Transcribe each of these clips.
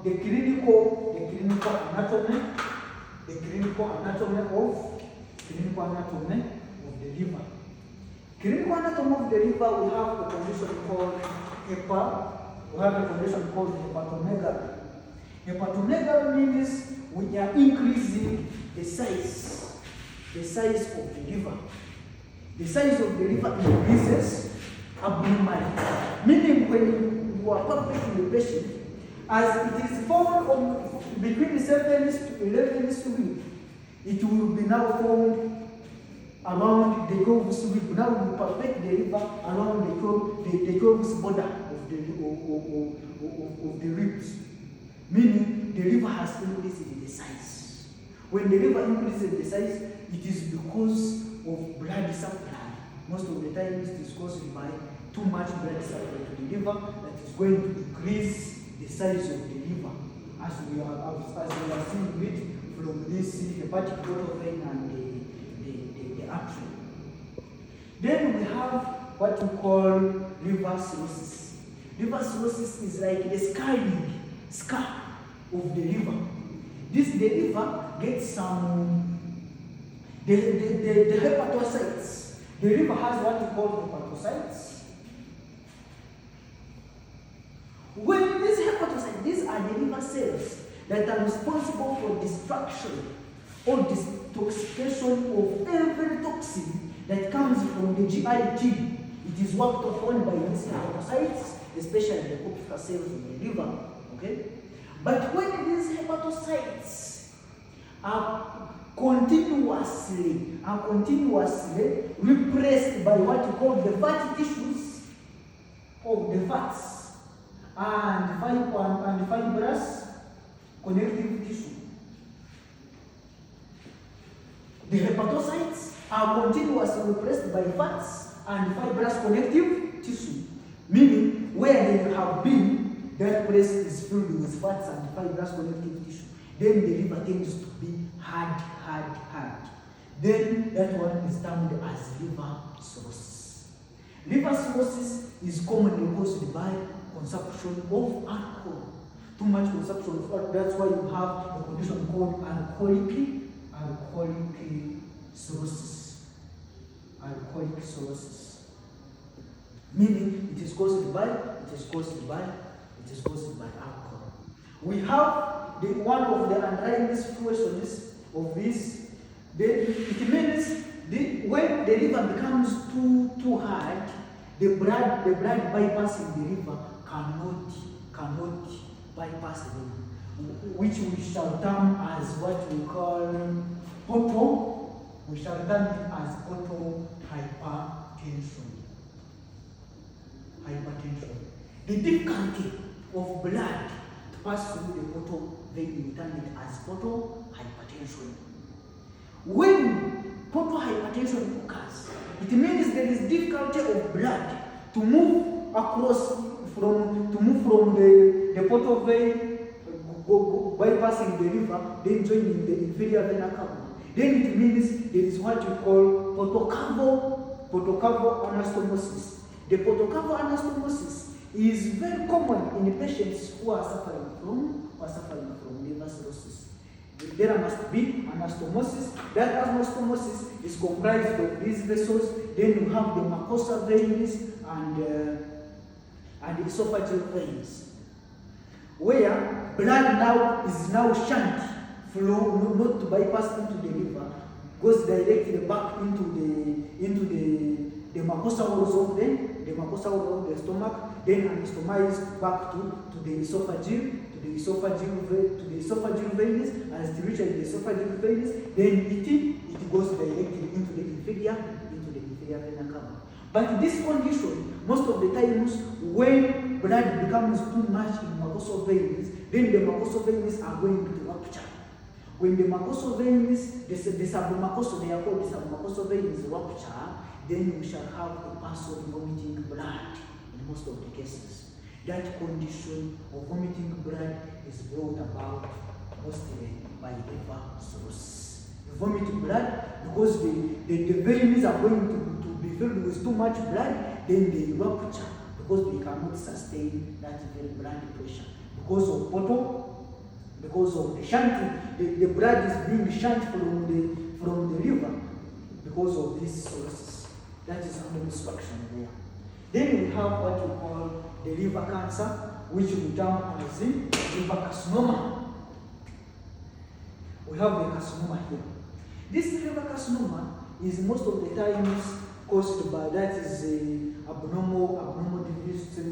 the clinical anatomy, of the liver. Clinical anatomy of the liver, we have a condition called hepatomegaly. Hepatomegaly means we are increasing the size of the liver. The size of the liver increases abnormally. Meaning when you are palpating the patient, as it is formed between 7 to 11 weeks, it will be now formed around the 12th week. Now you palpate the liver around the 12th border of the ribs. Meaning the liver has increased in the size. When the liver increases the size, it is because of blood supply. Most of the time it is caused by too much blood supply to the liver that is going to increase the size of the liver, as we are seeing it from this hepatic portal vein and the artery. Then we have what we call liver cirrhosis. Liver cirrhosis is like the scar of the liver. The liver gets some the hepatocytes. The liver has what we call hepatocytes. When these hepatocytes, these are the liver cells that are responsible for destruction or detoxification of every toxin that comes from the GIT. It is worked upon by these hepatocytes, especially the corpuscle cells in the liver. Okay? But when these hepatocytes are continuously repressed by what you call the fatty tissues of the fats and fibrous connective tissue. The hepatocytes are continuously repressed by fats and fibrous connective tissue, meaning where they have been, that place is filled with fats and fibrous connective tissue. Then the liver tends to be hard. Then that one is termed as liver cirrhosis. Liver cirrhosis is commonly caused by consumption of alcohol. Too much consumption of alcohol. That's why you have a condition called alcoholic cirrhosis. Alcoholic cirrhosis. Meaning it is caused by alcohol. We have one of the underlying situations of this. It means when the liver becomes too hard, the blood bypassing the liver cannot bypass the liver, which we shall term as what we call portal. We shall term it as portal hypertension. The difficulty of blood to pass through the portal vein, we term it as portal hypertension. When portal hypertension occurs, it means there is difficulty of blood to move from the portal vein, bypassing the liver, then joining the inferior vena cava. Then it means there is what you call portocaval anastomosis. The portocaval anastomosis is very common in patients who are suffering from liver cirrhosis. There must be anastomosis. That anastomosis is comprised of these vessels. Then you have the mucosal veins and esophageal veins, where blood is now shunt flow, not to bypass into the liver, goes directly back into the mucosal walls of the stomach, then anastomized back to the esophageal veins, and as it reaches the esophageal veins, then it goes directly into the inferior vena cava. But this condition, most of the times, when blood becomes too much in mucosal veins, then the mucosal veins are going to rupture. When the mucosal veins, they are called the submucosal veins rupture, then we shall have a person vomiting blood in most of the cases. That condition of vomiting blood is brought about mostly by liver cirrhosis. You vomit blood because the veins are going to be filled with too much blood, then they rupture because they cannot sustain that very blood pressure because of portal because of the shunting. The blood is being shunted from the liver because of these sources. That is under obstruction there. Then we have what we call the liver cancer, which we term as the liver carcinoma. We have the carcinoma here. This liver carcinoma is most of the times caused by that is abnormal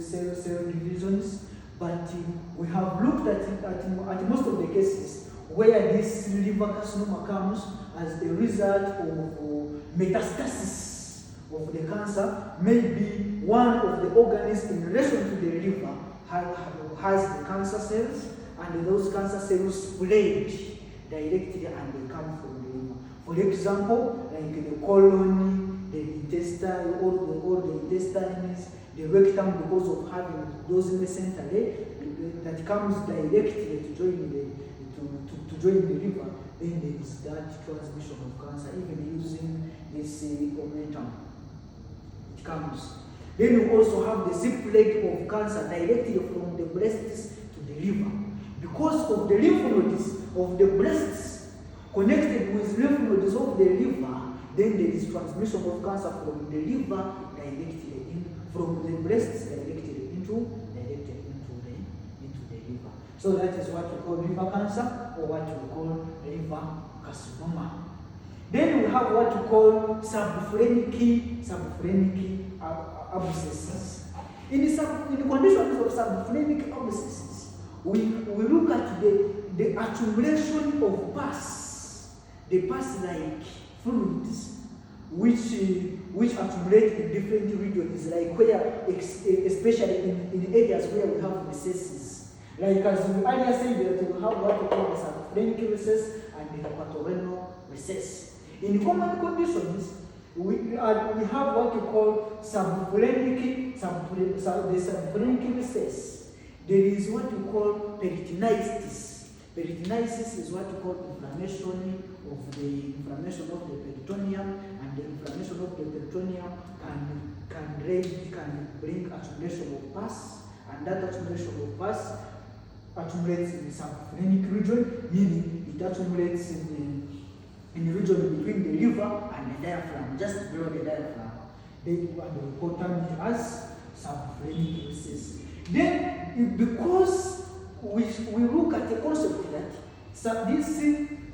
cell divisions. But we have looked at most of the cases where this liver carcinoma comes as a result of metastasis of the cancer. Maybe one of the organs in relation to the liver has the cancer cells, and those cancer cells spread directly and they come from the liver. For example, like the colon, the intestine, all the intestines, the rectum, because of having those mesentery that comes directly to join the liver, then there is that transmission of cancer, even using this momentum. It comes. Then you also have the spread of cancer directly from the breasts to the liver. Because of the lymph nodes of the breasts connected with lymph nodes of the liver, then there is transmission of cancer from the liver directly from the breasts directly into the liver. So that is what we call liver cancer, or what we call liver carcinoma. Then we have what we call subphrenic abscesses. In the conditions of subphrenic abscesses, we look at the accumulation of pus, the pus-like fluids, which accumulate in different regions, like where, especially in areas where we have recesses. Like as we earlier said, that we have what we call the subphrenic recess and the hepatorenal recess. In common conditions, we have what we call subphrenic recess. There is what we call peritonitis. Peritonitis is what we call inflammation of the peritoneum, and the inflammation of the peritoneum can bring accumulation of pus, and that accumulation of pus accumulates in the subphrenic region, meaning it accumulates in the region between the liver and the diaphragm, just below the diaphragm. We call it as subphrenic recess. Then, because we look at the concept that this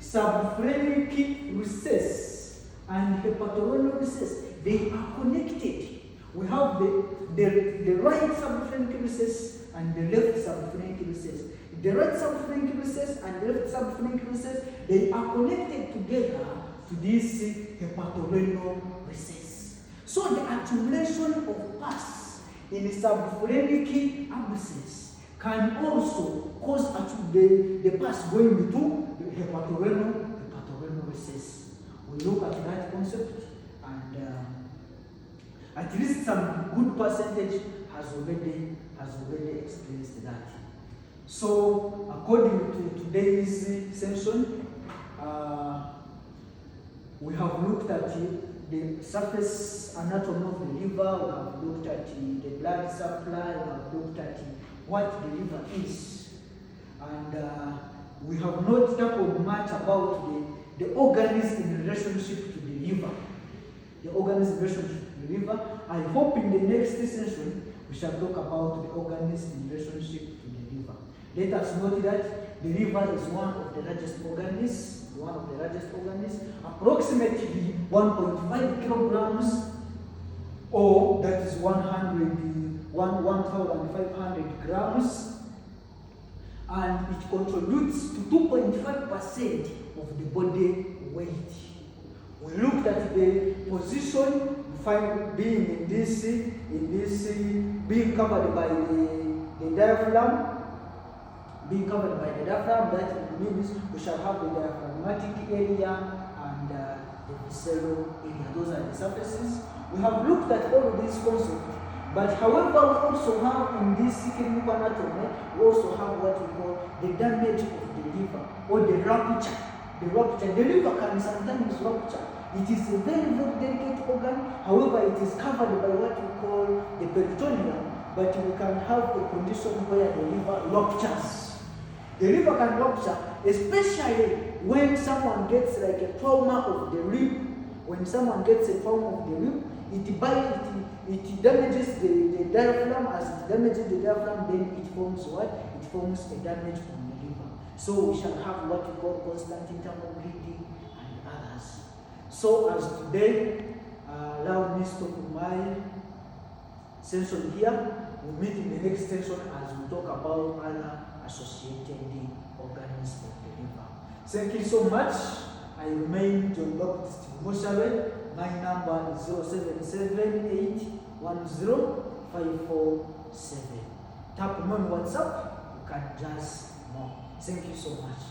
subphrenic recess and hepatorenal recess, they are connected. We have the right subphrenic recess and the left subphrenic recess. The right subphrenic recess and the left subphrenic recess, they are connected together to this hepatorenal recess. So the accumulation of pus in the subphrenic abscess can also cause the pus going into the hepatorenal recess. We look at that concept, and at least some good percentage has already experienced that. So, according to today's session, we have looked at the surface anatomy of the liver, we have looked at the blood supply, we have looked at what the liver is, and we have not talked much about the organs in relationship to the liver. The organs in relationship to the liver. I hope in the next session we shall talk about the organs in relationship to the liver. Let us note that the liver is one of the largest organs, approximately 1.5 kilograms, or that is 1,500 grams, and it contributes to 2.5% of the body weight. We looked at the position, being in this, being covered by the diaphragm. Being covered by the diaphragm, that means we shall have the diaphragmatic area and the visceral area. Those are the surfaces. We have looked at all of these concepts, but however, we also have in this clinical anatomy, we also have what we call the damage of the liver, or the rupture. The liver can sometimes rupture. It is a very, very delicate organ. However, it is covered by what we call the peritoneum, but we can have a condition where the liver ruptures. The liver can rupture, especially when someone gets like a trauma of the rib. When someone gets a trauma of the rib, it damages the diaphragm. As it damages the diaphragm, then it forms what? It forms a damage on the liver. So we shall have what we call constant internal bleeding and others. So as today, allow me to stop my session here. We'll meet in the next session as we talk about other associated organs of the liver. Thank you so much. I remain John Baptist Gumoshabe. My number is 0778105447. Tap me on WhatsApp. You can just know. Thank you so much.